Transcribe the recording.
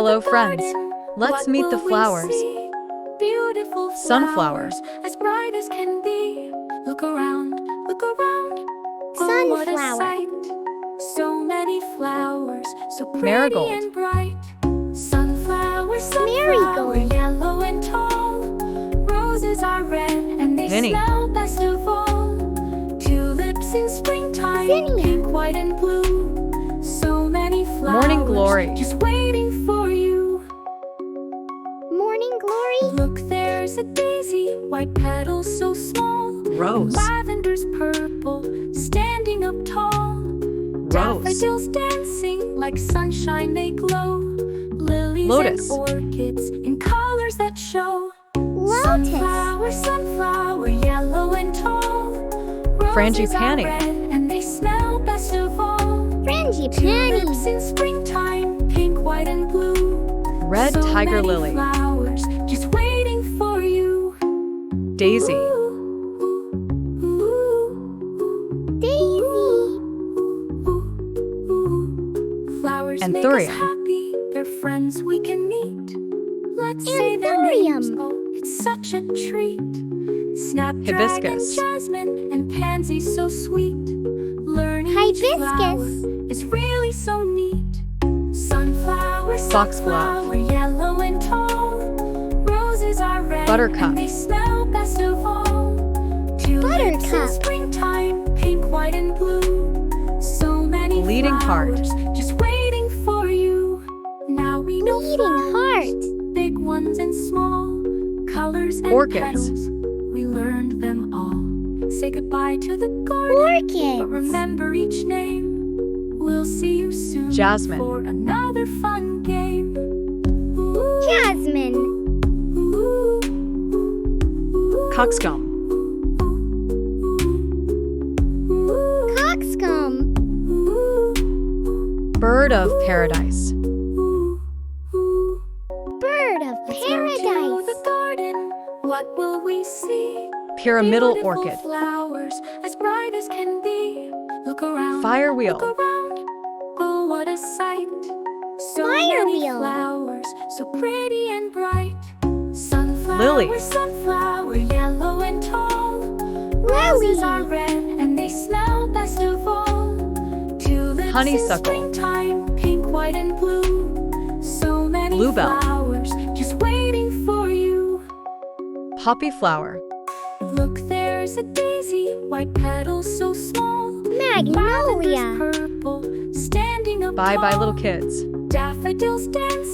Hello friends, let's meet the flowers. Beautiful Sunflower. flowers, as bright as can be. Look around, look around. Oh, what a Sunflower. sight. So many flowers, so pretty Marigold. and bright. Sunflower, sunflower, Marigold. yellow and tall. Roses are red and they Zinnia. smell best of all. Tulips in springtime, Zinnia. pink, white and blue. So many flowers, Morning glory. just waiting for you. Morning glory. Look, there's a daisy, white petals so small. Rose. Lavender's purple, standing up tall. Rose. Daffodils dancing like sunshine, they glow. Lilies Lotus. and orchids in colors that show. Lotus. Sunflower, sunflower, yellow and tall. Roses are Frangipani. red and they smell best of all. Tulips Frangipani. in springtime, pink, white and blue. Red So tiger many lily. flowers, just waiting for you. Daisy. Daisy. Flowers make us Anthurium. happy, they're friends we can meet. Let's say their names, Anthurium. oh, it's such a treat. Snapdragon, Hibiscus. jasmine, and pansy so sweet. Learning each Hibiscus. flower is really so neat. Sunflower, Foxglove. sunflower, yellow and tall. Roses are red Buttercup. and they smell best of all. Tulips in Buttercup. springtime, pink, white and blue. So many Bleeding heart. flowers just waiting for you. Now we know Bleeding flowers, heart. big ones and small, colors and Orchids. petals. We learned them all. Say goodbye to the garden, but Orchids. remember each name. We'll see you soon Jasmine. for another fun game. Ooh, Jasmine. ooh, ooh, Coxcomb. ooh, Coxcomb. ooh, Bird of paradise. ooh, ooh. Bird of Let's go to the paradise. garden. What will we see? Pyramidal Beautiful orchid. flowers, as bright as can be. Look around. Fire wheel. Look around. Oh, what a sight. So Fire many wheel. flowers, so pretty and bright. Sunflower, Lily. sunflower, yellow and tall. Roses are red and they smell best of all. Tulips Honeysuckle. in springtime, pink, white and blue. So many Bluebell. flowers, just waiting for you. Poppy flower. Look, there's a daisy, white petals so small. Magnolia. Lavender's purple, standing up Bye bye tall. little kids. Daffodils dance